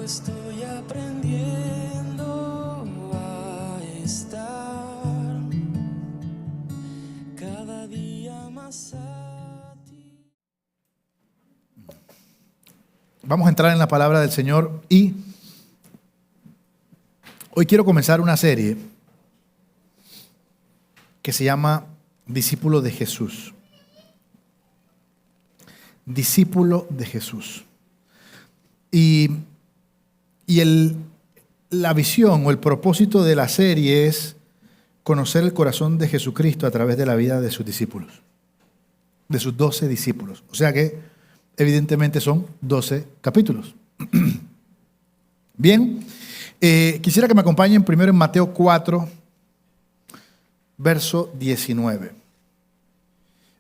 estoy aprendiendo a estar cada día más a ti. Vamos a entrar en la palabra del Señor y hoy quiero comenzar una serie que se llama Discípulo de Jesús. Discípulo de Jesús. Y la visión o el propósito de la serie es conocer el corazón de Jesucristo a través de la vida de sus discípulos, de sus 12 discípulos. O sea que evidentemente son 12 capítulos. Bien, quisiera que me acompañen primero en Mateo 4, verso 19.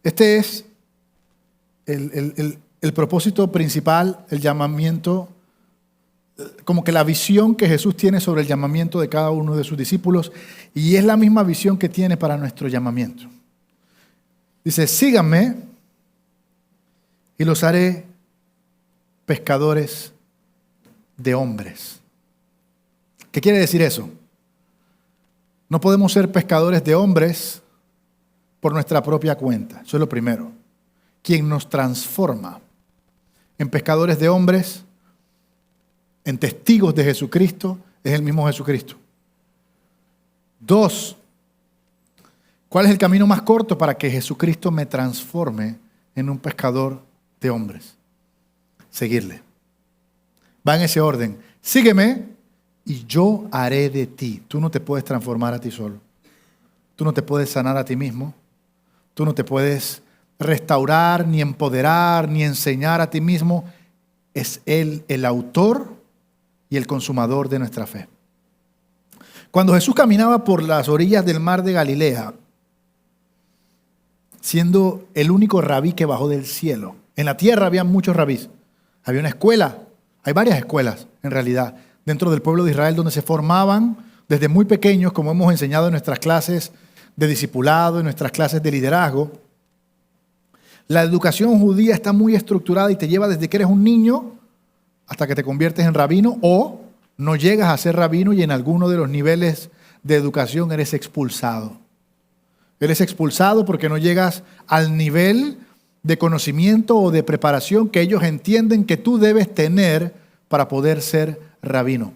Este es el propósito principal, el llamamiento, como que la visión que Jesús tiene sobre el llamamiento de cada uno de sus discípulos, y es la misma visión que tiene para nuestro llamamiento. Dice, síganme y los haré pescadores de hombres. ¿Qué quiere decir eso? No podemos ser pescadores de hombres por nuestra propia cuenta. Eso es lo primero. Quien nos transforma en pescadores de hombres, en testigos de Jesucristo, es el mismo Jesucristo. 2, ¿cuál es el camino más corto para que Jesucristo me transforme en un pescador de hombres? Seguirle. Va en ese orden. Sígueme y yo haré de ti. Tú no te puedes transformar a ti solo. Tú no te puedes sanar a ti mismo. Tú no te puedes restaurar, ni empoderar, ni enseñar a ti mismo. Es Él el autor y el consumador de nuestra fe. Cuando Jesús caminaba por las orillas del mar de Galilea, siendo el único rabí que bajó del cielo, en la tierra había muchos rabís. Había una escuela, hay varias escuelas en realidad, dentro del pueblo de Israel, donde se formaban desde muy pequeños, como hemos enseñado en nuestras clases de discipulado, en nuestras clases de liderazgo. La educación judía está muy estructurada y te lleva desde que eres un niño hasta que te conviertes en rabino, o no llegas a ser rabino y en alguno de los niveles de educación eres expulsado. Eres expulsado porque no llegas al nivel de conocimiento o de preparación que ellos entienden que tú debes tener para poder ser rabino.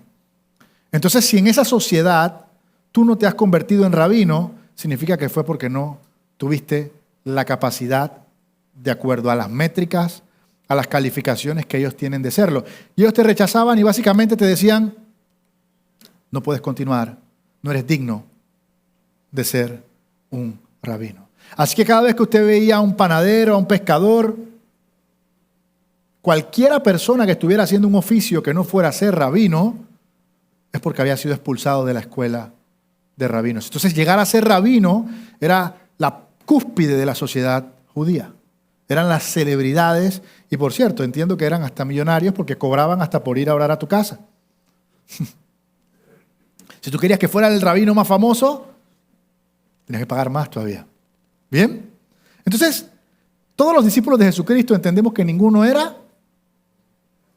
Entonces, si en esa sociedad tú no te has convertido en rabino, significa que fue porque no tuviste la capacidad de acuerdo a las métricas, a las calificaciones que ellos tienen de serlo. Y ellos te rechazaban y básicamente te decían, no puedes continuar, no eres digno de ser un rabino. Así que cada vez que usted veía a un panadero, a un pescador, cualquiera persona que estuviera haciendo un oficio que no fuera ser rabino, es porque había sido expulsado de la escuela de rabinos. Entonces, llegar a ser rabino era la cúspide de la sociedad judía. Eran las celebridades, y por cierto, entiendo que eran hasta millonarios porque cobraban hasta por ir a orar a tu casa. Si tú querías que fuera el rabino más famoso, tenías que pagar más todavía. ¿Bien? Entonces, todos los discípulos de Jesucristo entendemos que ninguno era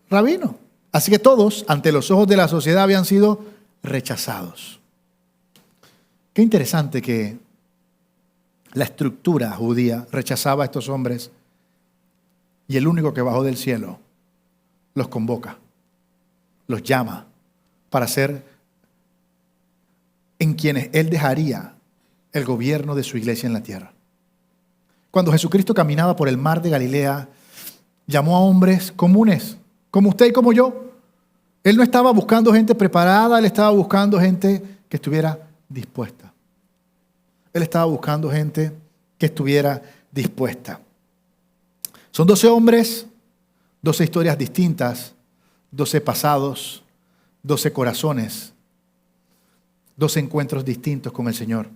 rabino. Así que todos, ante los ojos de la sociedad, habían sido rechazados. Qué interesante que la estructura judía rechazaba a estos hombres y el único que bajó del cielo los convoca, los llama para ser en quienes Él dejaría el gobierno de su iglesia en la tierra. Cuando Jesucristo caminaba por el mar de Galilea, llamó a hombres comunes, como usted y como yo. Él no estaba buscando gente preparada, Él estaba buscando gente que estuviera dispuesta. Él estaba buscando gente que estuviera dispuesta. Son 12 hombres, 12 historias distintas, 12 pasados, 12 corazones, 12 encuentros distintos con el Señor.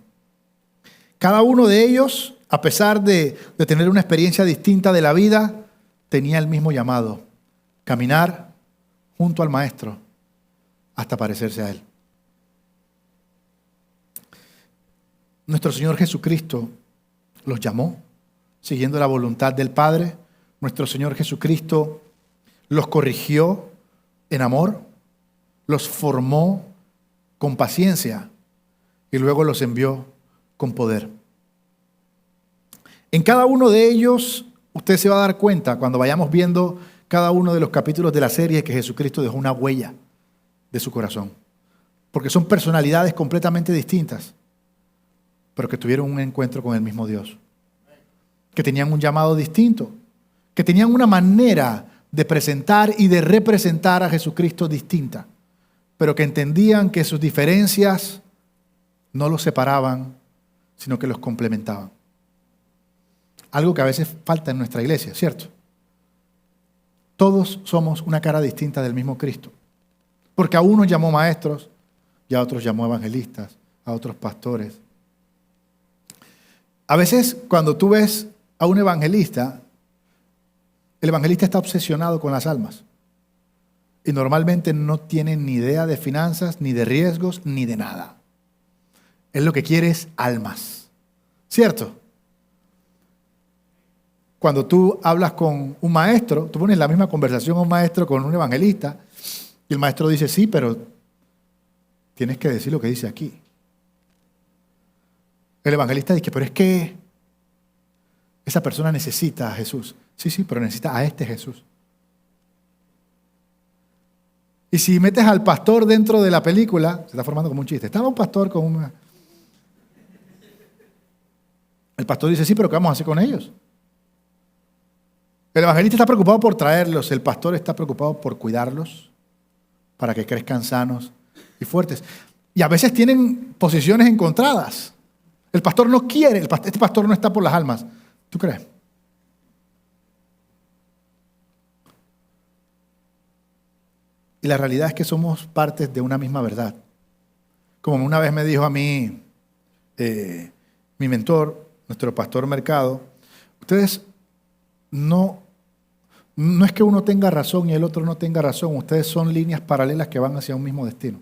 Cada uno de ellos, a pesar de tener una experiencia distinta de la vida, tenía el mismo llamado: caminar junto al Maestro hasta parecerse a Él. Nuestro Señor Jesucristo los llamó siguiendo la voluntad del Padre. Nuestro Señor Jesucristo los corrigió en amor. los formó con paciencia y luego los envió con poder. En cada uno de ellos, usted se va a dar cuenta cuando vayamos viendo cada uno de los capítulos de la serie que Jesucristo dejó una huella de su corazón. Porque son personalidades completamente distintas, pero que tuvieron un encuentro con el mismo Dios. Que tenían un llamado distinto, que tenían una manera de presentar y de representar a Jesucristo distinta, pero que entendían que sus diferencias no los separaban, sino que los complementaban. Algo que a veces falta en nuestra iglesia, ¿cierto? Todos somos una cara distinta del mismo Cristo, porque a unos llamó maestros, y a otros llamó evangelistas, a otros pastores. A veces cuando tú ves a un evangelista, el evangelista está obsesionado con las almas. Y normalmente no tiene ni idea de finanzas, ni de riesgos, ni de nada. Él lo que quiere es almas. ¿Cierto? Cuando tú hablas con un maestro, tú pones la misma conversación a un maestro con un evangelista, y el maestro dice, sí, pero tienes que decir lo que dice aquí. El evangelista dice, pero es que esa persona necesita a Jesús. Sí, pero necesita a este Jesús. Y si metes al pastor dentro de la película, se está formando como un chiste. Estaba un pastor con una... El pastor dice, sí, pero ¿qué vamos a hacer con ellos? El evangelista está preocupado por traerlos, el pastor está preocupado por cuidarlos para que crezcan sanos y fuertes. Y a veces tienen posiciones encontradas. El pastor no quiere, este pastor no está por las almas. ¿Tú crees? Y la realidad es que somos partes de una misma verdad. Como una vez me dijo a mí mi mentor, nuestro pastor Mercado, ustedes no es que uno tenga razón y el otro no tenga razón, ustedes son líneas paralelas que van hacia un mismo destino,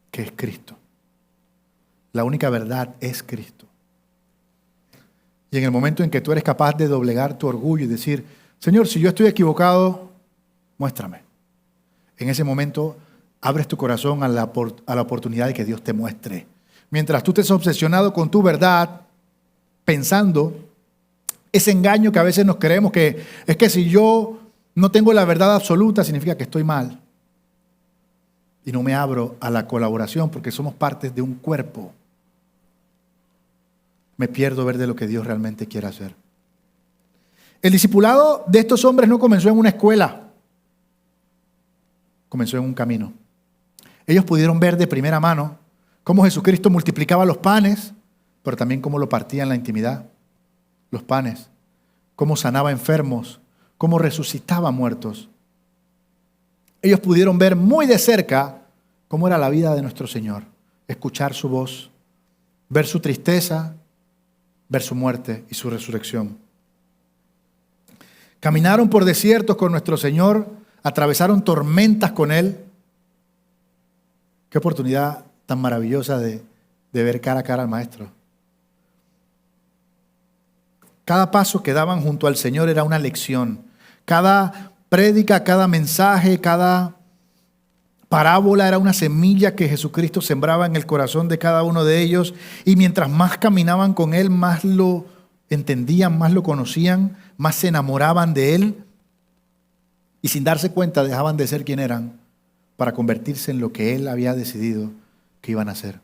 que es Cristo. La única verdad es Cristo. Y en el momento en que tú eres capaz de doblegar tu orgullo y decir, Señor, si yo estoy equivocado, muéstrame. En ese momento abres tu corazón a la oportunidad de que Dios te muestre. Mientras tú estés obsesionado con tu verdad, pensando ese engaño que a veces nos creemos que es que si yo no tengo la verdad absoluta significa que estoy mal. Y no me abro a la colaboración porque somos partes de un cuerpo. Me pierdo ver de lo que Dios realmente quiere hacer. El discipulado de estos hombres no comenzó en una escuela. Comenzó en un camino. Ellos pudieron ver de primera mano cómo Jesucristo multiplicaba los panes, pero también cómo lo partía en la intimidad, los panes, cómo sanaba enfermos, cómo resucitaba muertos. Ellos pudieron ver muy de cerca cómo era la vida de nuestro Señor, escuchar su voz, ver su tristeza, ver su muerte y su resurrección. Caminaron por desiertos con nuestro Señor, atravesaron tormentas con Él. Qué oportunidad tan maravillosa de ver cara a cara al Maestro. Cada paso que daban junto al Señor era una lección. Cada prédica, cada mensaje, cada parábola era una semilla que Jesucristo sembraba en el corazón de cada uno de ellos. Y mientras más caminaban con Él, más lo entendían, más lo conocían, más se enamoraban de Él. Y sin darse cuenta dejaban de ser quien eran para convertirse en lo que Él había decidido que iban a ser.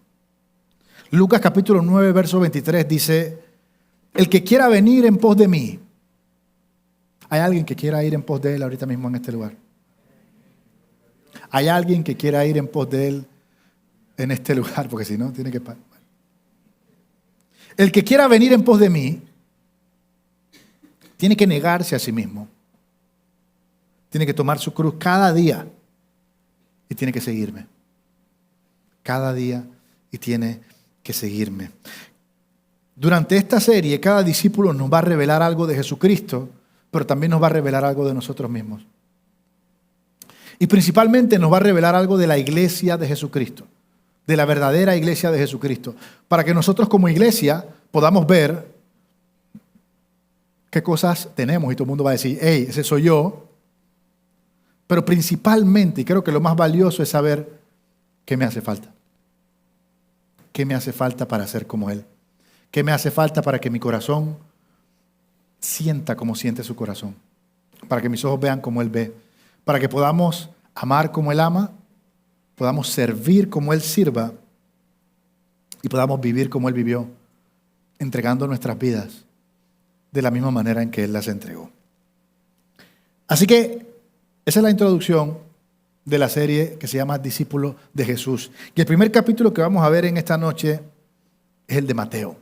Lucas capítulo 9, verso 23 dice, el que quiera venir en pos de mí. ¿Hay alguien que quiera ir en pos de Él ahorita mismo en este lugar? ¿Hay alguien que quiera ir en pos de Él en este lugar? Porque si no, tiene que parar. El que quiera venir en pos de mí, tiene que negarse a sí mismo. Tiene que tomar su cruz cada día y tiene que seguirme. Cada día y tiene que seguirme. Durante esta serie, cada discípulo nos va a revelar algo de Jesucristo, pero también nos va a revelar algo de nosotros mismos. Y principalmente nos va a revelar algo de la iglesia de Jesucristo, de la verdadera iglesia de Jesucristo, para que nosotros como iglesia podamos ver qué cosas tenemos y todo el mundo va a decir, hey, ese soy yo. Pero principalmente, y creo que lo más valioso es saber qué me hace falta. ¿Qué me hace falta para ser como Él? ¿Qué me hace falta para que mi corazón sienta como siente su corazón? Para que mis ojos vean como Él ve. Para que podamos amar como Él ama, podamos servir como Él sirva y podamos vivir como Él vivió, entregando nuestras vidas de la misma manera en que Él las entregó. Así que esa es la introducción de la serie que se llama Discípulos de Jesús. Y el primer capítulo que vamos a ver en esta noche es el de Mateo.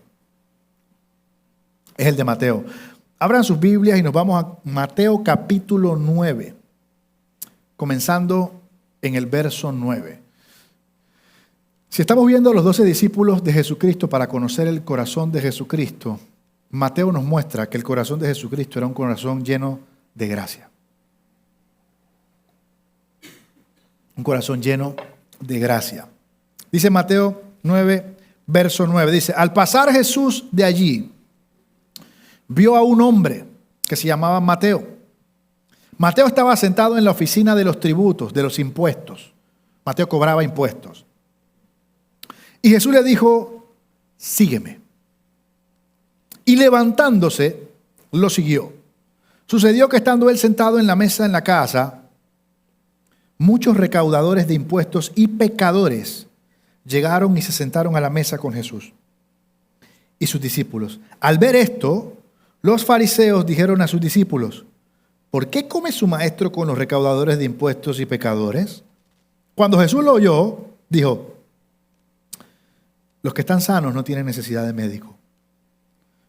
Es el de Mateo. Abran sus Biblias y nos vamos a Mateo capítulo 9, comenzando en el verso 9. Si estamos viendo a los 12 discípulos de Jesucristo para conocer el corazón de Jesucristo, Mateo nos muestra que el corazón de Jesucristo era un corazón lleno de gracia. Un corazón lleno de gracia. Dice Mateo 9, verso 9. Dice, al pasar Jesús de allí, vio a un hombre que se llamaba Mateo. Mateo estaba sentado en la oficina de los tributos, de los impuestos. Mateo cobraba impuestos. Y Jesús le dijo, sígueme. Y levantándose, lo siguió. Sucedió que estando él sentado en la mesa en la casa, muchos recaudadores de impuestos y pecadores llegaron y se sentaron a la mesa con Jesús y sus discípulos. Al ver esto, los fariseos dijeron a sus discípulos, ¿por qué come su maestro con los recaudadores de impuestos y pecadores? Cuando Jesús lo oyó, dijo, los que están sanos no tienen necesidad de médico,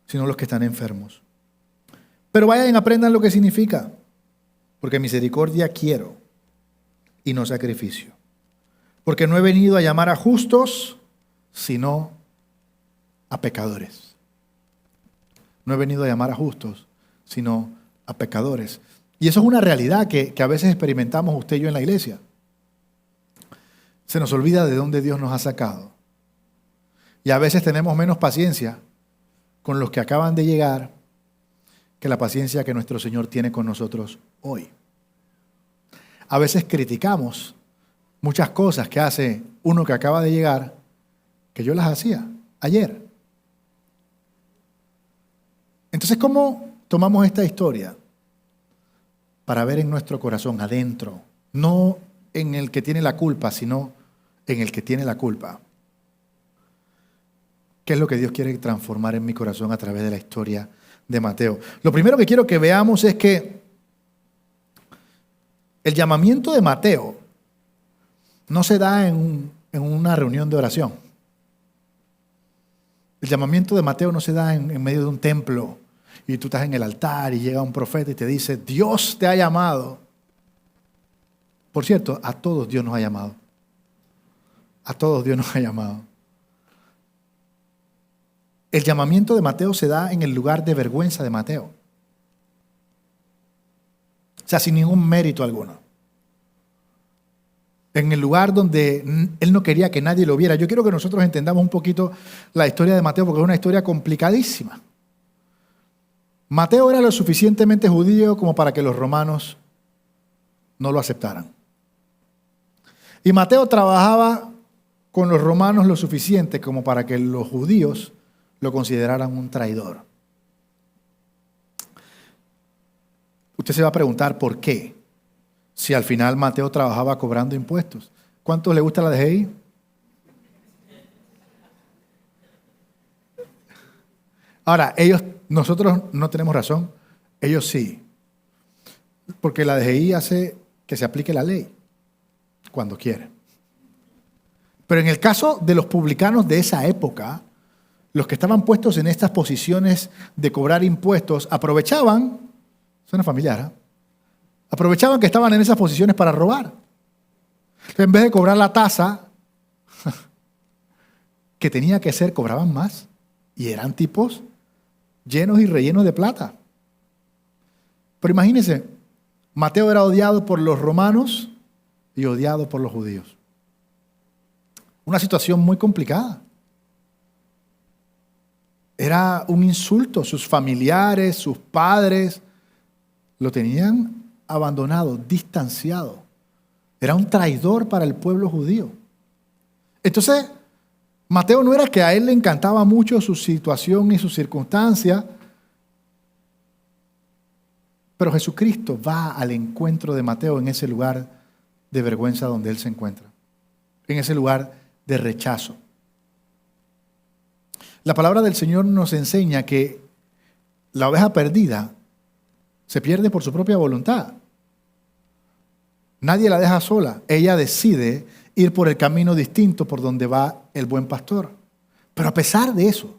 sino los que están enfermos. Pero vayan y aprendan lo que significa, porque misericordia quiero y no sacrificio. Porque no he venido a llamar a justos, sino a pecadores. No he venido a llamar a justos, sino a pecadores. Y eso es una realidad que a veces experimentamos usted y yo en la iglesia. Se nos olvida de dónde Dios nos ha sacado. Y a veces tenemos menos paciencia con los que acaban de llegar que la paciencia que nuestro Señor tiene con nosotros hoy. A veces criticamos muchas cosas que hace uno que acaba de llegar, que yo las hacía ayer. Entonces, ¿cómo tomamos esta historia? Para ver en nuestro corazón, adentro, no en el que tiene la culpa, sino en el que tiene la culpa. ¿Qué es lo que Dios quiere transformar en mi corazón a través de la historia de Mateo? Lo primero que quiero que veamos es que el llamamiento de Mateo no se da en una reunión de oración. El llamamiento de Mateo no se da en medio de un templo y tú estás en el altar y llega un profeta y te dice, Dios te ha llamado. Por cierto, a todos Dios nos ha llamado. A todos Dios nos ha llamado. El llamamiento de Mateo se da en el lugar de vergüenza de Mateo. O sea, sin ningún mérito alguno. En el lugar donde él no quería que nadie lo viera. Yo quiero que nosotros entendamos un poquito la historia de Mateo porque es una historia complicadísima. Mateo era lo suficientemente judío como para que los romanos no lo aceptaran. Y Mateo trabajaba con los romanos lo suficiente como para que los judíos lo consideraran un traidor. Usted se va a preguntar por qué, si al final Mateo trabajaba cobrando impuestos. ¿Cuántos le gusta la DGI? Ahora, nosotros no tenemos razón, ellos sí. Porque la DGI hace que se aplique la ley cuando quiere. Pero en el caso de los publicanos de esa época, los que estaban puestos en estas posiciones de cobrar impuestos aprovechaban, suena familiar, ¿eh? Aprovechaban que estaban en esas posiciones para robar. En vez de cobrar la tasa que tenía que ser, cobraban más. Y eran tipos llenos y rellenos de plata. Pero imagínense, Mateo era odiado por los romanos y odiado por los judíos. Una situación muy complicada. Era un insulto. Sus familiares, sus padres, lo tenían abandonado, distanciado. Era un traidor para el pueblo judío. Entonces, Mateo no era que a él le encantaba mucho su situación y su circunstancia, pero Jesucristo va al encuentro de Mateo en ese lugar de vergüenza donde él se encuentra, en ese lugar de rechazo. La palabra del Señor nos enseña que la oveja perdida se pierde por su propia voluntad. Nadie la deja sola. Ella decide ir por el camino distinto por donde va el buen pastor. Pero a pesar de eso,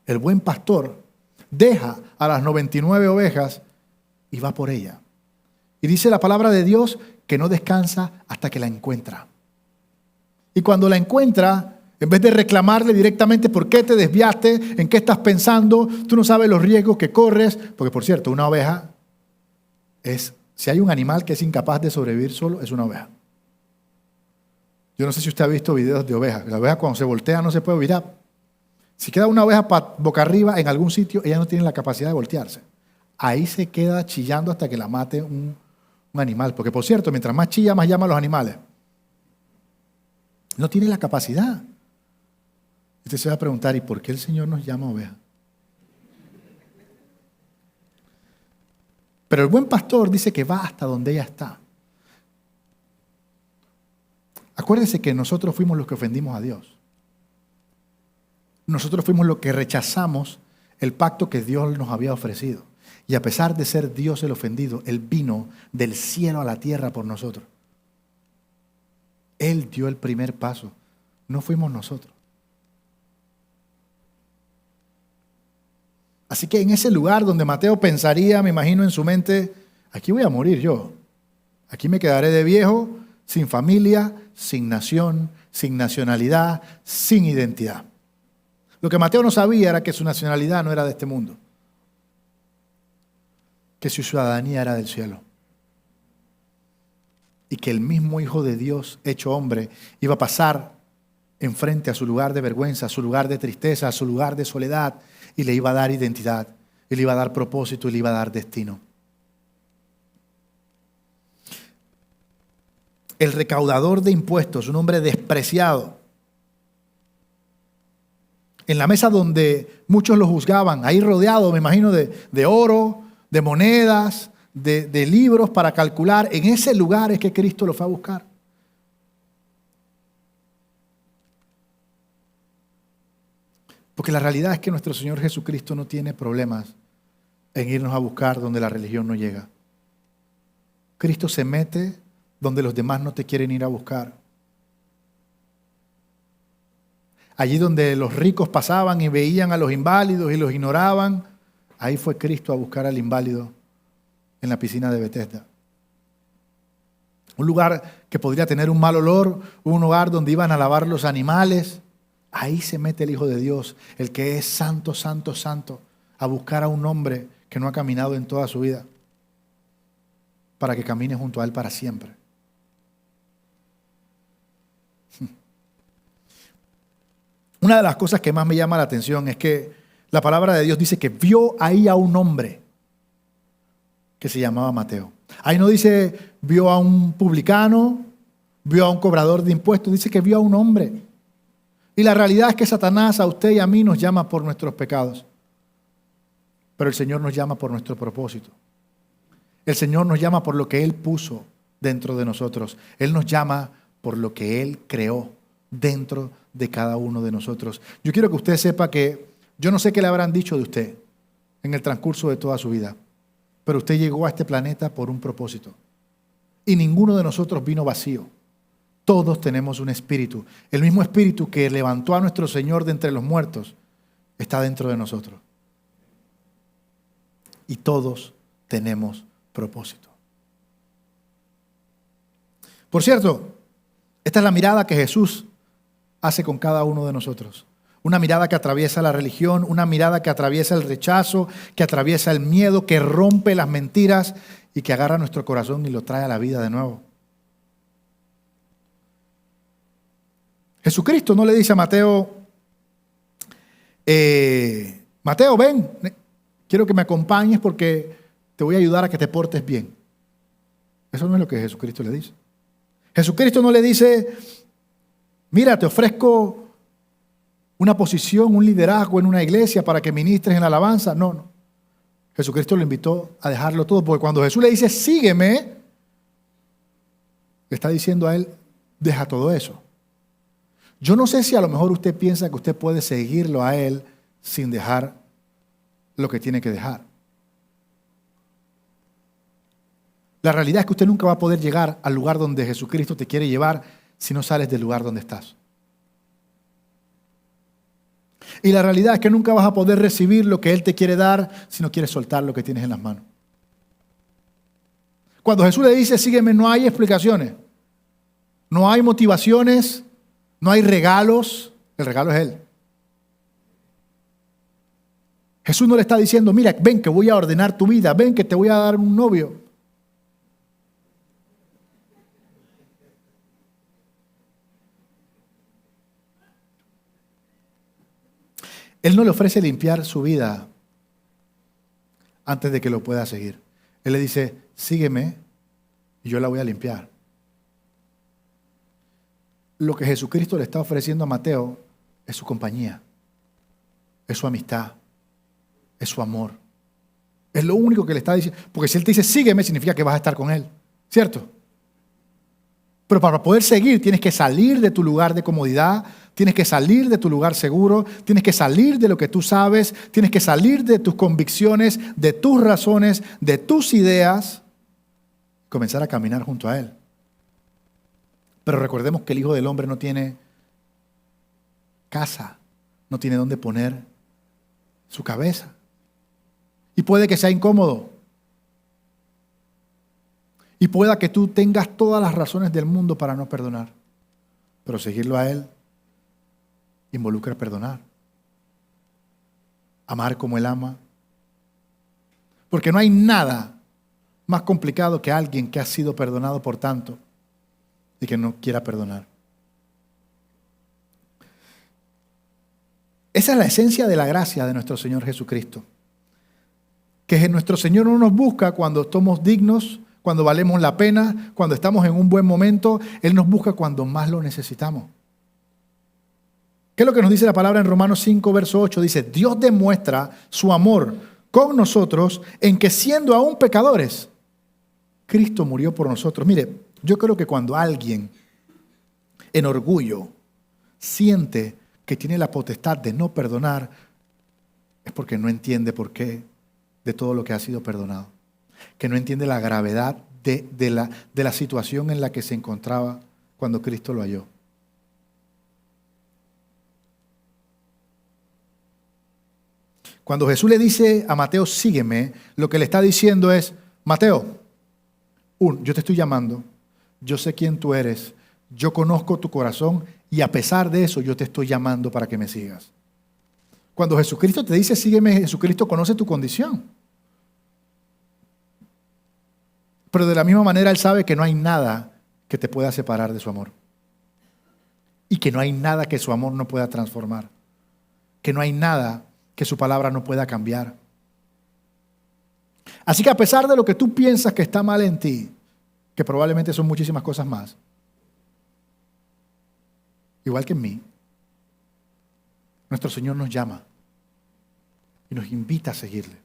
el buen pastor deja a las 99 ovejas y va por ella. Y dice la palabra de Dios que no descansa hasta que la encuentra. Y cuando la encuentra, en vez de reclamarle directamente por qué te desviaste, en qué estás pensando, tú no sabes los riesgos que corres, porque por cierto, una oveja si hay un animal que es incapaz de sobrevivir solo, es una oveja. Yo no sé si usted ha visto videos de ovejas. La oveja cuando se voltea no se puede virar. Si queda una oveja boca arriba en algún sitio, ella no tiene la capacidad de voltearse. Ahí se queda chillando hasta que la mate un animal. Porque por cierto, mientras más chilla, más llama a los animales. No tiene la capacidad. Usted se va a preguntar, ¿y por qué el Señor nos llama oveja? Pero el buen pastor dice que va hasta donde ella está. Acuérdese que nosotros fuimos los que ofendimos a Dios. Nosotros fuimos los que rechazamos el pacto que Dios nos había ofrecido. Y a pesar de ser Dios el ofendido, Él vino del cielo a la tierra por nosotros. Él dio el primer paso, no fuimos nosotros. Así que en ese lugar donde Mateo pensaría, me imagino en su mente, aquí voy a morir yo. Aquí me quedaré de viejo, sin familia, sin nación, sin nacionalidad, sin identidad. Lo que Mateo no sabía era que su nacionalidad no era de este mundo, que su ciudadanía era del cielo. Y que el mismo Hijo de Dios, hecho hombre, iba a pasar enfrente a su lugar de vergüenza, a su lugar de tristeza, a su lugar de soledad, y le iba a dar identidad, y le iba a dar propósito, y le iba a dar destino. El recaudador de impuestos, un hombre despreciado. En la mesa donde muchos lo juzgaban, ahí rodeado, me imagino, de oro, de monedas, de libros para calcular. En ese lugar es que Cristo lo fue a buscar. Porque la realidad es que nuestro Señor Jesucristo no tiene problemas en irnos a buscar donde la religión no llega. Cristo se mete donde los demás no te quieren ir a buscar. Allí donde los ricos pasaban y veían a los inválidos y los ignoraban, ahí fue Cristo a buscar al inválido en la piscina de Betesda. Un lugar que podría tener un mal olor, un lugar donde iban a lavar los animales. Ahí se mete el Hijo de Dios, el que es santo, santo, santo, a buscar a un hombre que no ha caminado en toda su vida, para que camine junto a Él para siempre. Una de las cosas que más me llama la atención es que la palabra de Dios dice que vio ahí a un hombre que se llamaba Mateo. Ahí no dice vio a un publicano, vio a un cobrador de impuestos, dice que vio a un hombre. Y la realidad es que Satanás a usted y a mí nos llama por nuestros pecados. Pero el Señor nos llama por nuestro propósito. El Señor nos llama por lo que Él puso dentro de nosotros. Él nos llama por lo que Él creó dentro de cada uno de nosotros. Yo quiero que usted sepa que yo no sé qué le habrán dicho de usted en el transcurso de toda su vida, pero usted llegó a este planeta por un propósito. Y ninguno de nosotros vino vacío. Todos tenemos un espíritu. El mismo espíritu que levantó a nuestro Señor de entre los muertos está dentro de nosotros. Y todos tenemos propósito. Por cierto, esta es la mirada que Jesús hace con cada uno de nosotros. Una mirada que atraviesa la religión, una mirada que atraviesa el rechazo, que atraviesa el miedo, que rompe las mentiras y que agarra nuestro corazón y lo trae a la vida de nuevo. Jesucristo no le dice a Mateo, Mateo, ven, quiero que me acompañes porque te voy a ayudar a que te portes bien. Eso no es lo que Jesucristo le dice. Jesucristo no le dice, mira, te ofrezco una posición, un liderazgo en una iglesia para que ministres en la alabanza. No, no. Jesucristo lo invitó a dejarlo todo, porque cuando Jesús le dice, sígueme, le está diciendo a él, deja todo eso. Yo no sé si a lo mejor usted piensa que usted puede seguirlo a él sin dejar lo que tiene que dejar. La realidad es que usted nunca va a poder llegar al lugar donde Jesucristo te quiere llevar si no sales del lugar donde estás. Y la realidad es que nunca vas a poder recibir lo que Él te quiere dar si no quieres soltar lo que tienes en las manos. Cuando Jesús le dice, sígueme, no hay explicaciones, no hay motivaciones, no hay regalos. El regalo es Él. Jesús no le está diciendo, mira, ven que voy a ordenar tu vida, ven que te voy a dar un novio. Él no le ofrece limpiar su vida antes de que lo pueda seguir. Él le dice, sígueme y yo la voy a limpiar. Lo que Jesucristo le está ofreciendo a Mateo es su compañía, es su amistad, es su amor. Es lo único que le está diciendo. Porque si Él te dice, sígueme, significa que vas a estar con Él. ¿Cierto? Pero para poder seguir tienes que salir de tu lugar de comodidad, tienes que salir de tu lugar seguro, tienes que salir de lo que tú sabes, tienes que salir de tus convicciones, de tus razones, de tus ideas, comenzar a caminar junto a Él. Pero recordemos que el Hijo del Hombre no tiene casa, no tiene dónde poner su cabeza. Y puede que sea incómodo. Y pueda que tú tengas todas las razones del mundo para no perdonar. Pero seguirlo a Él involucra perdonar. Amar como Él ama. Porque no hay nada más complicado que alguien que ha sido perdonado por tanto y que no quiera perdonar. Esa es la esencia de la gracia de nuestro Señor Jesucristo. Que nuestro Señor no nos busca cuando somos dignos, cuando valemos la pena, cuando estamos en un buen momento. Él nos busca cuando más lo necesitamos. ¿Qué es lo que nos dice la palabra en Romanos 5, verso 8? Dice, Dios demuestra su amor con nosotros en que siendo aún pecadores, Cristo murió por nosotros. Mire, yo creo que cuando alguien en orgullo siente que tiene la potestad de no perdonar, es porque no entiende por qué de todo lo que ha sido perdonado. Que no entiende la gravedad de la situación en la que se encontraba cuando Cristo lo halló. Cuando Jesús le dice a Mateo, sígueme, lo que le está diciendo es, Mateo, yo te estoy llamando, yo sé quién tú eres, yo conozco tu corazón y a pesar de eso yo te estoy llamando para que me sigas. Cuando Jesucristo te dice, sígueme, Jesucristo conoce tu condición. Pero de la misma manera Él sabe que no hay nada que te pueda separar de su amor. Y que no hay nada que su amor no pueda transformar. Que no hay nada que su palabra no pueda cambiar. Así que a pesar de lo que tú piensas que está mal en ti, que probablemente son muchísimas cosas más, igual que en mí, nuestro Señor nos llama y nos invita a seguirle.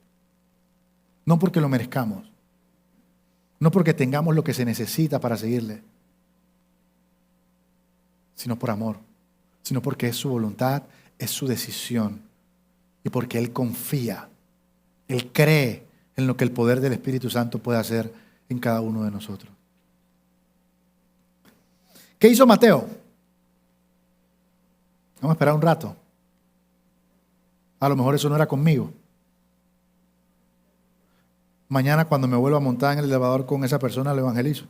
No porque lo merezcamos, no porque tengamos lo que se necesita para seguirle, sino por amor, sino porque es su voluntad, es su decisión y porque Él confía, Él cree en lo que el poder del Espíritu Santo puede hacer en cada uno de nosotros. ¿Qué hizo Mateo? Vamos a esperar un rato. A lo mejor eso no era conmigo. Mañana cuando me vuelva a montar en el elevador con esa persona, lo evangelizo.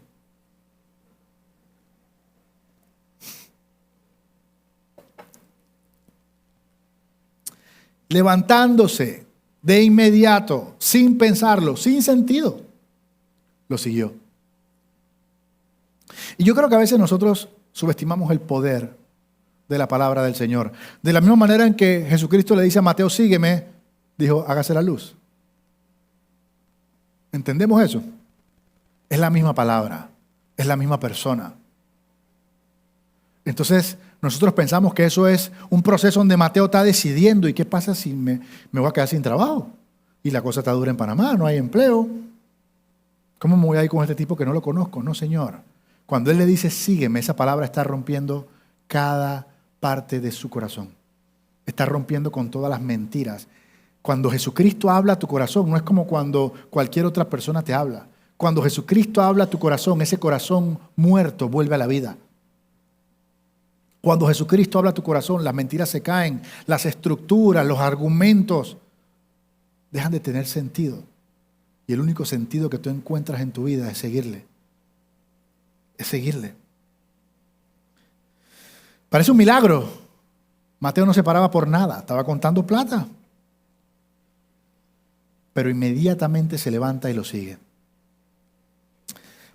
Levantándose de inmediato, sin pensarlo, sin sentido, lo siguió. Y yo creo que a veces nosotros subestimamos el poder de la palabra del Señor. De la misma manera en que Jesucristo le dice a Mateo, sígueme, dijo, hágase la luz. ¿Entendemos eso? Es la misma palabra, es la misma persona. Entonces, nosotros pensamos que eso es un proceso donde Mateo está decidiendo, ¿y qué pasa si me voy a quedar sin trabajo? Y la cosa está dura en Panamá, no hay empleo. ¿Cómo me voy a ir con este tipo que no lo conozco? No, Señor. Cuando Él le dice, sígueme, esa palabra está rompiendo cada parte de su corazón. Está rompiendo con todas las mentiras. Cuando Jesucristo habla a tu corazón, no es como cuando cualquier otra persona te habla. Cuando Jesucristo habla a tu corazón, ese corazón muerto vuelve a la vida. Cuando Jesucristo habla a tu corazón, las mentiras se caen, las estructuras, los argumentos dejan de tener sentido. Y el único sentido que tú encuentras en tu vida es seguirle. Es seguirle. Parece un milagro. Mateo no se paraba por nada, estaba contando plata. Pero inmediatamente se levanta y lo sigue.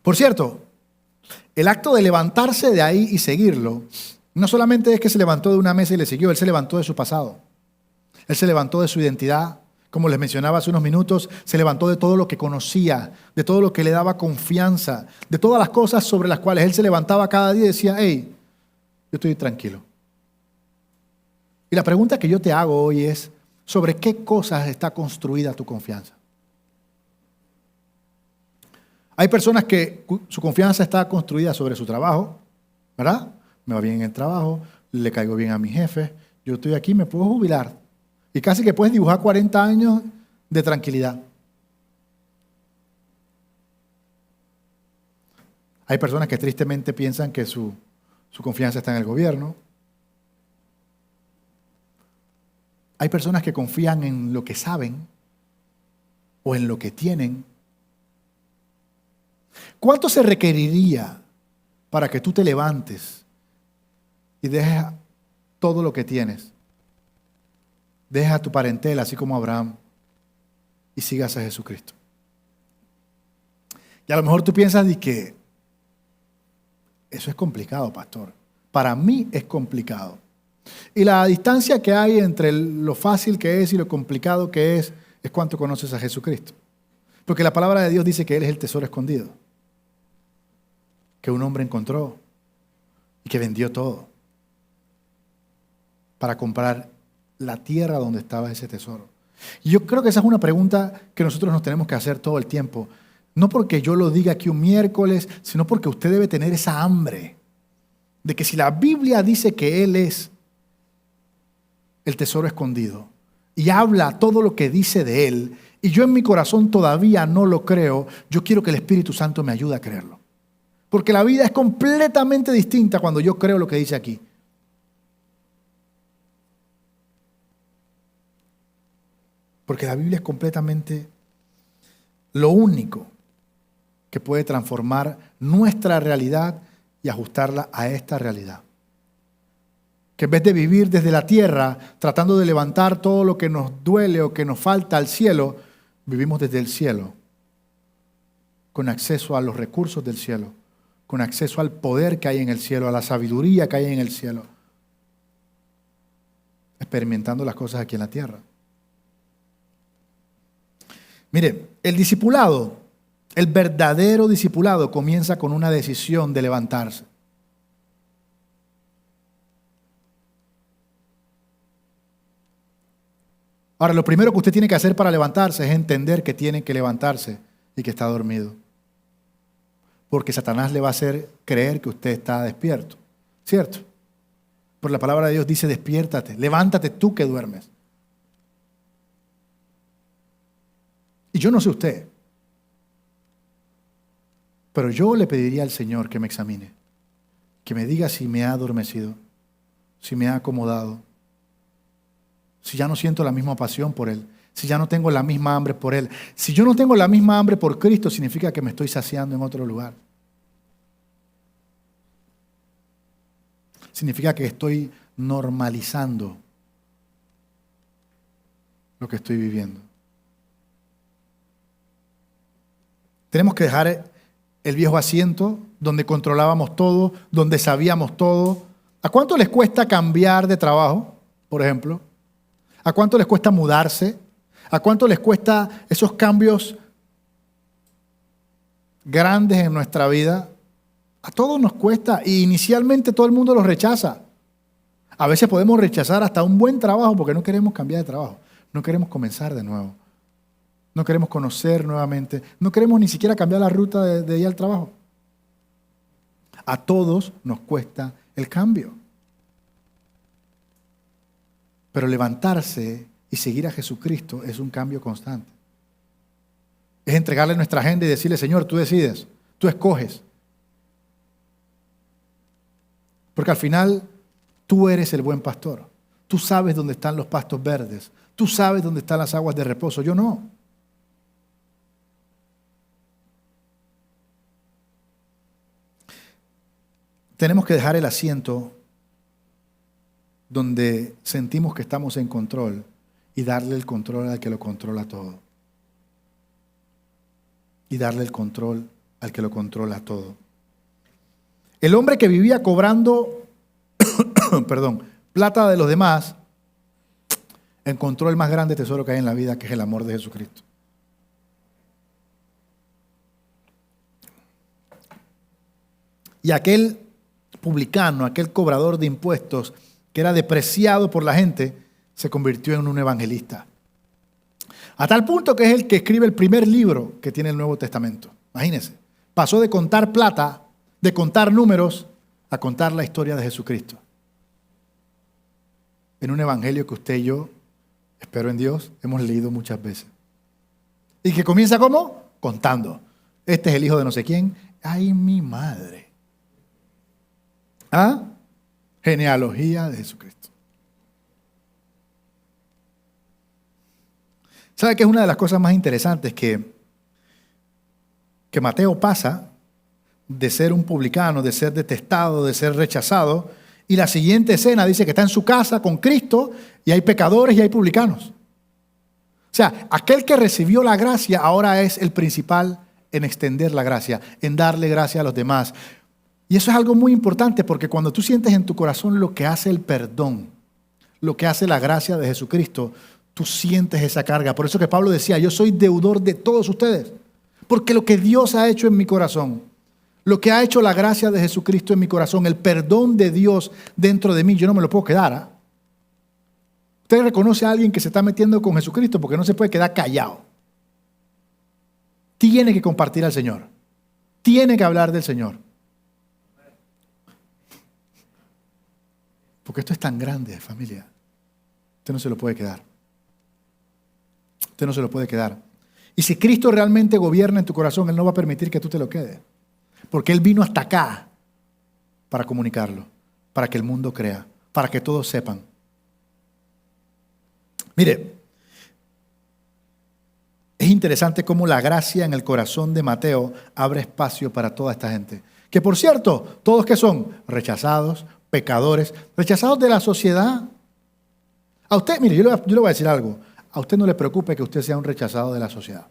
Por cierto, el acto de levantarse de ahí y seguirlo, no solamente es que se levantó de una mesa y le siguió, Él se levantó de su pasado. Él se levantó de su identidad. Como les mencionaba hace unos minutos, se levantó de todo lo que conocía, de todo lo que le daba confianza, de todas las cosas sobre las cuales Él se levantaba cada día y decía, hey, yo estoy tranquilo. Y la pregunta que yo te hago hoy es, ¿sobre qué cosas está construida tu confianza? Hay personas que su confianza está construida sobre su trabajo, ¿verdad? Me va bien en el trabajo, le caigo bien a mi jefe, yo estoy aquí, me puedo jubilar. Y casi que puedes dibujar 40 años de tranquilidad. Hay personas que tristemente piensan que su confianza está en el gobierno. Hay personas que confían en lo que saben o en lo que tienen. ¿Cuánto se requeriría para que tú te levantes y dejes todo lo que tienes? Deja a tu parentela, así como Abraham, y sigas a Jesucristo. Y a lo mejor tú piensas de que eso es complicado, pastor. Para mí es complicado. Y la distancia que hay entre lo fácil que es y lo complicado que es cuánto conoces a Jesucristo. Porque la palabra de Dios dice que Él es el tesoro escondido, que un hombre encontró y que vendió todo para comprar la tierra donde estaba ese tesoro. Y yo creo que esa es una pregunta que nosotros nos tenemos que hacer todo el tiempo. No porque yo lo diga aquí un miércoles, sino porque usted debe tener esa hambre de que si la Biblia dice que Él es el tesoro escondido y habla todo lo que dice de Él, y yo en mi corazón todavía no lo creo, yo quiero que el Espíritu Santo me ayude a creerlo. Porque la vida es completamente distinta cuando yo creo lo que dice aquí. Porque la Biblia es completamente lo único que puede transformar nuestra realidad y ajustarla a esta realidad. Que en vez de vivir desde la tierra, tratando de levantar todo lo que nos duele o que nos falta al cielo, vivimos desde el cielo, con acceso a los recursos del cielo, con acceso al poder que hay en el cielo, a la sabiduría que hay en el cielo, experimentando las cosas aquí en la tierra. Mire, el discipulado, el verdadero discipulado comienza con una decisión de levantarse. Ahora, lo primero que usted tiene que hacer para levantarse es entender que tiene que levantarse y que está dormido. Porque Satanás le va a hacer creer que usted está despierto, ¿cierto? Por la palabra de Dios dice, despiértate, levántate tú que duermes. Y yo no sé usted, pero yo le pediría al Señor que me examine, que me diga si me ha adormecido, si me ha acomodado, si ya no siento la misma pasión por Él, si ya no tengo la misma hambre por Él. Si yo no tengo la misma hambre por Cristo, significa que me estoy saciando en otro lugar. Significa que estoy normalizando lo que estoy viviendo. Tenemos que dejar el viejo asiento donde controlábamos todo, donde sabíamos todo. ¿A cuánto les cuesta cambiar de trabajo, por ejemplo? ¿A cuánto les cuesta mudarse? ¿A cuánto les cuesta esos cambios grandes en nuestra vida, a todos nos cuesta y inicialmente todo el mundo los rechaza. A veces podemos rechazar hasta un buen trabajo porque no queremos cambiar de trabajo, no queremos comenzar de nuevo, no queremos conocer nuevamente, no queremos ni siquiera cambiar la ruta de ir al trabajo. A todos nos cuesta el cambio. Pero levantarse y seguir a Jesucristo es un cambio constante. Es entregarle nuestra agenda y decirle, Señor, tú decides, tú escoges. Porque al final tú eres el buen pastor. Tú sabes dónde están los pastos verdes. Tú sabes dónde están las aguas de reposo. Yo no. Tenemos que dejar el asiento donde sentimos que estamos en control y darle el control al que lo controla todo. Y darle el control al que lo controla todo. El hombre que vivía cobrando plata de los demás, encontró el más grande tesoro que hay en la vida, que es el amor de Jesucristo. Y aquel publicano, aquel cobrador de impuestos, que era despreciado por la gente, se convirtió en un evangelista. A tal punto que es el que escribe el primer libro que tiene el Nuevo Testamento. Imagínense. Pasó de contar plata, de contar números, a contar la historia de Jesucristo. En un evangelio que usted y yo, espero en Dios, hemos leído muchas veces. Y que comienza ¿cómo? Contando. Este es el hijo de no sé quién. ¡Ay, mi madre! ¿Ah? Genealogía de Jesucristo. ¿Sabe qué es una de las cosas más interesantes? Que Mateo pasa de ser un publicano, de ser detestado, de ser rechazado, y la siguiente escena dice que está en su casa con Cristo y hay pecadores y hay publicanos. O sea, aquel que recibió la gracia ahora es el principal en extender la gracia, en darle gracia a los demás. Y eso es algo muy importante porque cuando tú sientes en tu corazón lo que hace el perdón, lo que hace la gracia de Jesucristo, tú sientes esa carga. Por eso que Pablo decía, yo soy deudor de todos ustedes, porque lo que Dios ha hecho en mi corazón, lo que ha hecho la gracia de Jesucristo en mi corazón, el perdón de Dios dentro de mí, yo no me lo puedo quedar. ¿Ah? Usted reconoce a alguien que se está metiendo con Jesucristo porque no se puede quedar callado. Tiene que compartir al Señor. Tiene que hablar del Señor. Porque esto es tan grande, familia. Usted no se lo puede quedar. Usted no se lo puede quedar. Y si Cristo realmente gobierna en tu corazón, Él no va a permitir que tú te lo quedes. Porque Él vino hasta acá para comunicarlo, para que el mundo crea, para que todos sepan. Mire, es interesante cómo la gracia en el corazón de Mateo abre espacio para toda esta gente. Que por cierto, todos que son rechazados, pecadores, rechazados de la sociedad. A usted, mire, yo le voy a decir algo. A usted no le preocupe que usted sea un rechazado de la sociedad.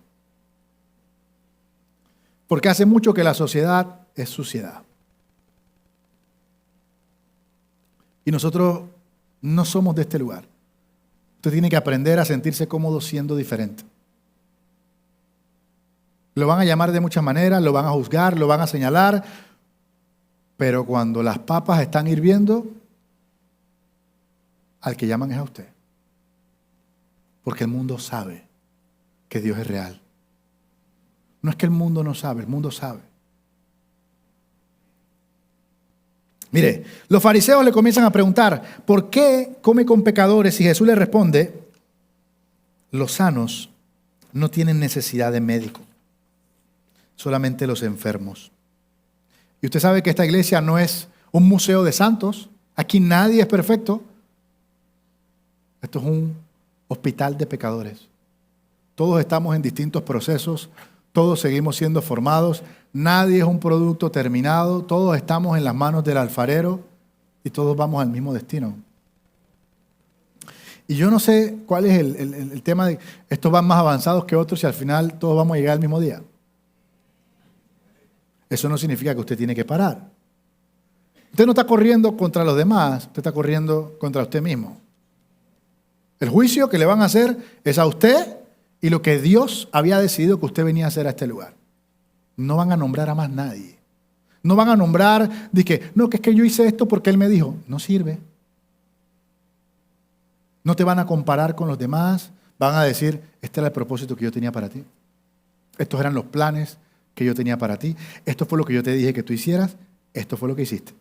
Porque hace mucho que la sociedad es suciedad. Y nosotros no somos de este lugar. Usted tiene que aprender a sentirse cómodo siendo diferente. Lo van a llamar de muchas maneras, lo van a juzgar, lo van a señalar, pero cuando las papas están hirviendo, al que llaman es a usted. Porque el mundo sabe que Dios es real. No es que el mundo no sabe, el mundo sabe. Mire, los fariseos le comienzan a preguntar, ¿por qué come con pecadores? Y Jesús le responde, los sanos no tienen necesidad de médico, solamente los enfermos. Y usted sabe que esta iglesia no es un museo de santos, aquí nadie es perfecto. Esto es un hospital de pecadores. Todos estamos en distintos procesos, todos seguimos siendo formados, nadie es un producto terminado, todos estamos en las manos del alfarero y todos vamos al mismo destino. Y yo no sé cuál es el tema de estos van más avanzados que otros y al final todos vamos a llegar al mismo día. Eso no significa que usted tiene que parar. Usted no está corriendo contra los demás, usted está corriendo contra usted mismo. El juicio que le van a hacer es a usted y lo que Dios había decidido que usted venía a hacer a este lugar. no van a nombrar a más nadie. No van a nombrar de que, no, que es que yo hice esto porque él me dijo. No sirve. No te van a comparar con los demás. Van a decir, este era el propósito que yo tenía para ti. Estos eran los planes que yo tenía para ti. Esto fue lo que yo te dije que tú hicieras. Esto fue lo que hiciste.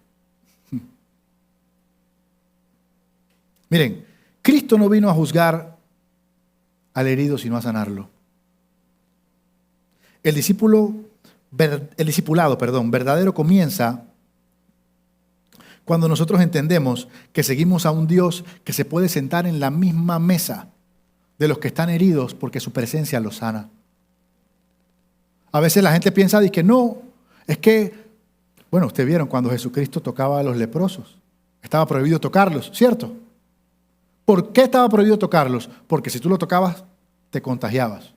Miren, Cristo no vino a juzgar al herido, sino a sanarlo. El discipulado verdadero comienza cuando nosotros entendemos que seguimos a un Dios que se puede sentar en la misma mesa de los que están heridos porque su presencia los sana. A veces la gente piensa de que no, es que, bueno, ustedes vieron cuando Jesucristo tocaba a los leprosos. Estaba prohibido tocarlos, ¿cierto? ¿Por qué estaba prohibido tocarlos? Porque si tú lo tocabas, te contagiabas.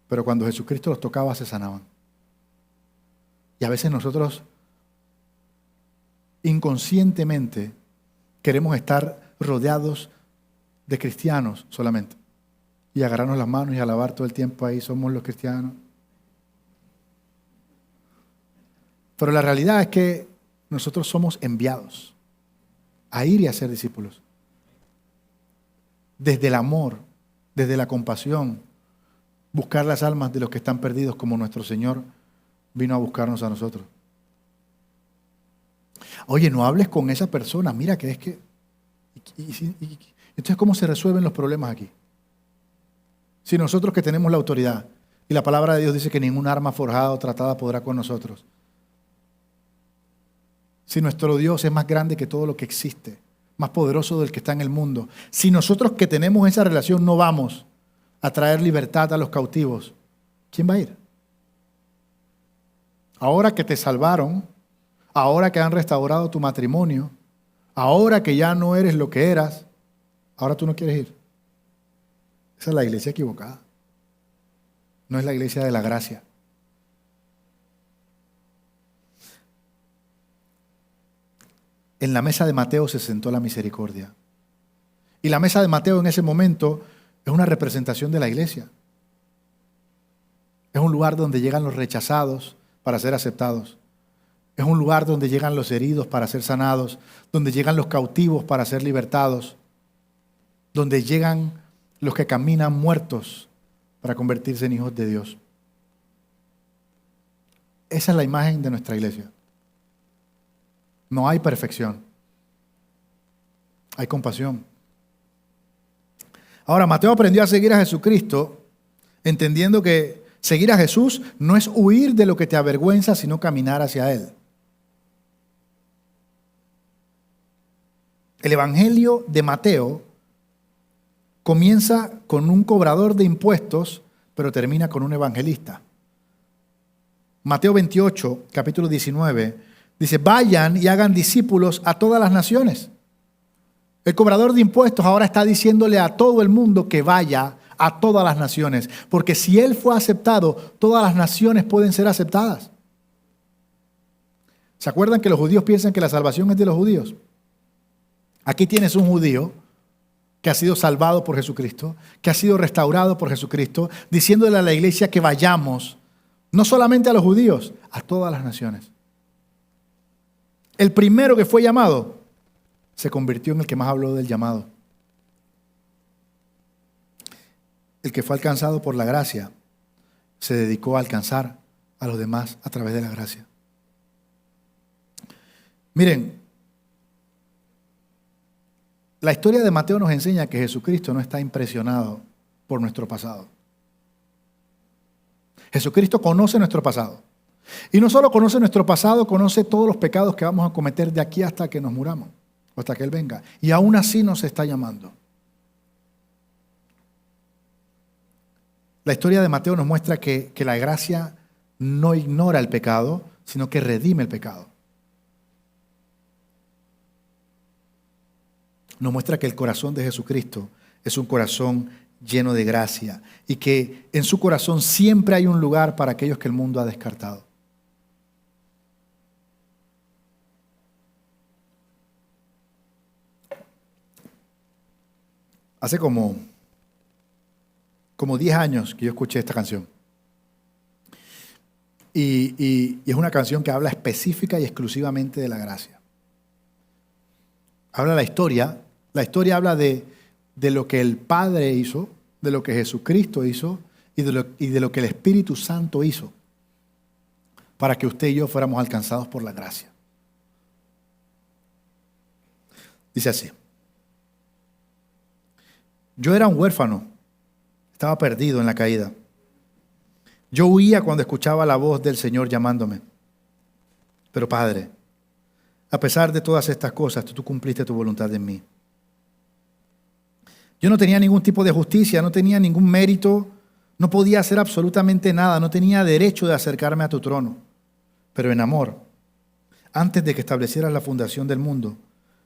Pero cuando Jesucristo los tocaba, se sanaban. Y a veces nosotros inconscientemente queremos estar rodeados de cristianos solamente. Y agarrarnos las manos y alabar todo el tiempo ahí, somos los cristianos. Pero la realidad es que nosotros somos enviados a ir y a ser discípulos. Desde el amor, desde la compasión, buscar las almas de los que están perdidos como nuestro Señor vino a buscarnos a nosotros. Oye, no hables con esa persona, mira que es que... Entonces, ¿cómo se resuelven los problemas aquí? Si nosotros que tenemos la autoridad, y la palabra de Dios dice que ningún arma forjada o tratada podrá con nosotros. Si nuestro Dios es más grande que todo lo que existe, más poderoso del que está en el mundo, si nosotros que tenemos esa relación no vamos a traer libertad a los cautivos, ¿quién va a ir? Ahora que te salvaron, ahora que han restaurado tu matrimonio, ahora que ya no eres lo que eras, ahora tú no quieres ir. Esa es la iglesia equivocada. No es la iglesia de la gracia. En la mesa de Mateo se sentó la misericordia. Y la mesa de Mateo en ese momento es una representación de la iglesia. Es un lugar donde llegan los rechazados para ser aceptados. Es un lugar donde llegan los heridos para ser sanados, donde llegan los cautivos para ser libertados, donde llegan los que caminan muertos para convertirse en hijos de Dios. Esa es la imagen de nuestra iglesia. No hay perfección. Hay compasión. Ahora, Mateo aprendió a seguir a Jesucristo, entendiendo que seguir a Jesús no es huir de lo que te avergüenza, sino caminar hacia Él. El Evangelio de Mateo comienza con un cobrador de impuestos, pero termina con un evangelista. Mateo 28, capítulo 19, dice, vayan y hagan discípulos a todas las naciones. El cobrador de impuestos ahora está diciéndole a todo el mundo que vaya a todas las naciones, porque si él fue aceptado, todas las naciones pueden ser aceptadas. ¿Se acuerdan que los judíos piensan que la salvación es de los judíos? Aquí tienes un judío que ha sido salvado por Jesucristo, que ha sido restaurado por Jesucristo, diciéndole a la iglesia que vayamos, no solamente a los judíos, a todas las naciones. El primero que fue llamado se convirtió en el que más habló del llamado. El que fue alcanzado por la gracia se dedicó a alcanzar a los demás a través de la gracia. Miren, la historia de Mateo nos enseña que Jesucristo no está impresionado por nuestro pasado. Jesucristo conoce nuestro pasado. Y no solo conoce nuestro pasado, conoce todos los pecados que vamos a cometer de aquí hasta que nos muramos, o hasta que Él venga. Y aún así nos está llamando. La historia de Mateo nos muestra que la gracia no ignora el pecado, sino que redime el pecado. Nos muestra que el corazón de Jesucristo es un corazón lleno de gracia y que en su corazón siempre hay un lugar para aquellos que el mundo ha descartado. Hace como 10 años que yo escuché esta canción. y es una canción que habla específica y exclusivamente de la gracia. Habla la historia habla de lo que el Padre hizo, de lo que Jesucristo hizo y de lo que el Espíritu Santo hizo para que usted y yo fuéramos alcanzados por la gracia. Dice así: yo era un huérfano, estaba perdido en la caída. Yo huía cuando escuchaba la voz del Señor llamándome. Pero Padre, a pesar de todas estas cosas, tú cumpliste tu voluntad en mí. Yo no tenía ningún tipo de justicia, no tenía ningún mérito, no podía hacer absolutamente nada, no tenía derecho de acercarme a tu trono. Pero en amor, antes de que establecieras la fundación del mundo,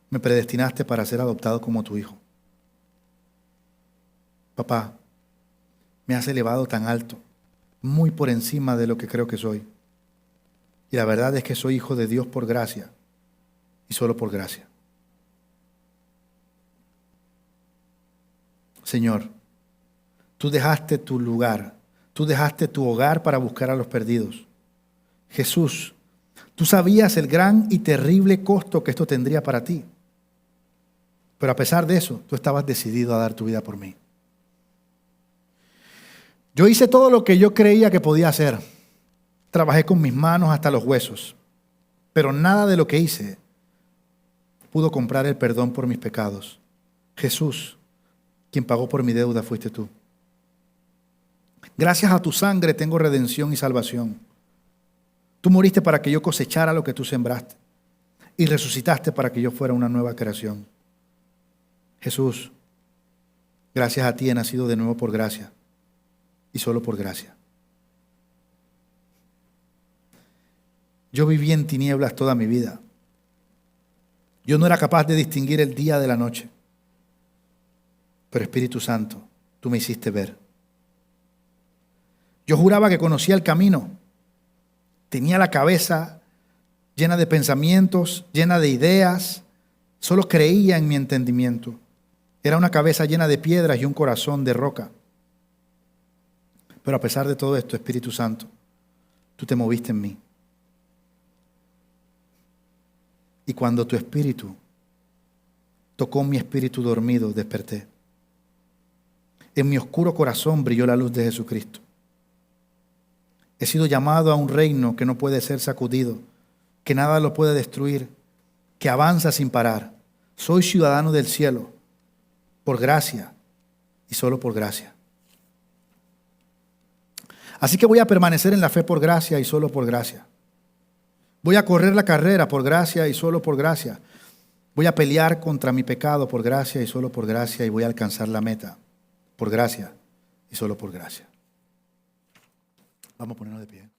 me predestinaste para ser adoptado como tu hijo. Papá, me has elevado tan alto, muy por encima de lo que creo que soy. Y la verdad es que soy hijo de Dios por gracia y solo por gracia. Señor, tú dejaste tu lugar, tú dejaste tu hogar para buscar a los perdidos. Jesús, tú sabías el gran y terrible costo que esto tendría para ti. Pero a pesar de eso, tú estabas decidido a dar tu vida por mí. Yo hice todo lo que yo creía que podía hacer. Trabajé con mis manos hasta los huesos. Pero nada de lo que hice pudo comprar el perdón por mis pecados. Jesús, quien pagó por mi deuda, fuiste tú. Gracias a tu sangre tengo redención y salvación. Tú moriste para que yo cosechara lo que tú sembraste y resucitaste para que yo fuera una nueva creación. Jesús, gracias a ti he nacido de nuevo por gracia y solo por gracia. Yo viví en tinieblas toda mi vida. Yo no era capaz de distinguir el día de la noche. Pero Espíritu Santo, tú me hiciste ver. Yo juraba que conocía el camino. Tenía la cabeza llena de pensamientos, llena de ideas. Solo creía en mi entendimiento. Era una cabeza llena de piedras y un corazón de roca. Pero a pesar de todo esto, Espíritu Santo, tú te moviste en mí. Y cuando tu espíritu tocó mi espíritu dormido, desperté. En mi oscuro corazón brilló la luz de Jesucristo. He sido llamado a un reino que no puede ser sacudido, que nada lo puede destruir, que avanza sin parar. Soy ciudadano del cielo, por gracia y solo por gracia. Así que voy a permanecer en la fe por gracia y solo por gracia. Voy a correr la carrera por gracia y solo por gracia. Voy a pelear contra mi pecado por gracia y solo por gracia y voy a alcanzar la meta por gracia y solo por gracia. Vamos a ponernos de pie.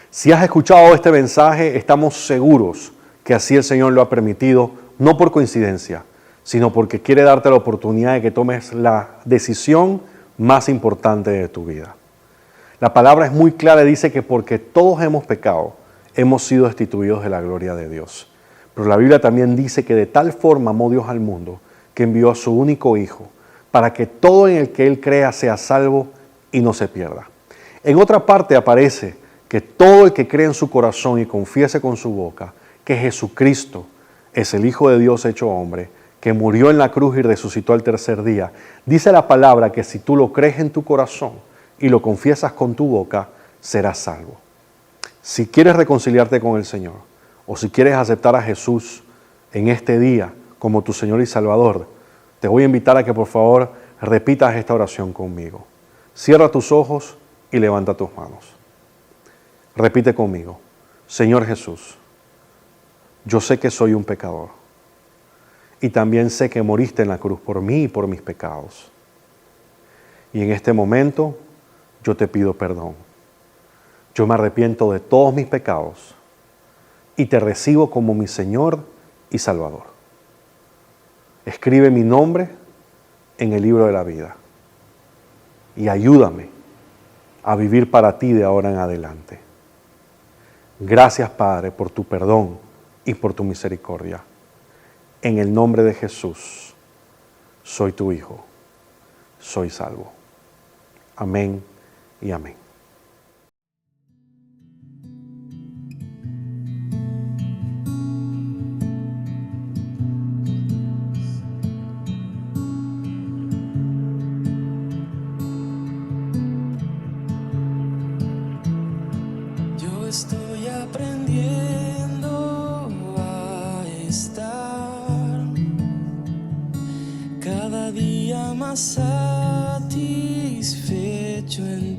Si has escuchado este mensaje, estamos seguros que así el Señor lo ha permitido, no por coincidencia, sino porque quiere darte la oportunidad de que tomes la decisión más importante de tu vida. La palabra es muy clara y dice que porque todos hemos pecado, hemos sido destituidos de la gloria de Dios. Pero la Biblia también dice que de tal forma amó Dios al mundo que envió a su único Hijo para que todo en el que Él crea sea salvo y no se pierda. En otra parte aparece que todo el que cree en su corazón y confiese con su boca que Jesucristo es el Hijo de Dios hecho hombre, que murió en la cruz y resucitó al tercer día, dice la palabra que si tú lo crees en tu corazón y lo confiesas con tu boca, serás salvo. Si quieres reconciliarte con el Señor o si quieres aceptar a Jesús en este día como tu Señor y Salvador, te voy a invitar a que por favor repitas esta oración conmigo. Cierra tus ojos y levanta tus manos. Repite conmigo. Señor Jesús, yo sé que soy un pecador y también sé que moriste en la cruz por mí y por mis pecados. Y en este momento yo te pido perdón. Yo me arrepiento de todos mis pecados y te recibo como mi Señor y Salvador. Escribe mi nombre en el libro de la vida y ayúdame a vivir para ti de ahora en adelante. Gracias, Padre, por tu perdón y por tu misericordia. En el nombre de Jesús, soy tu Hijo, soy salvo. Amén y amén. satisfecho en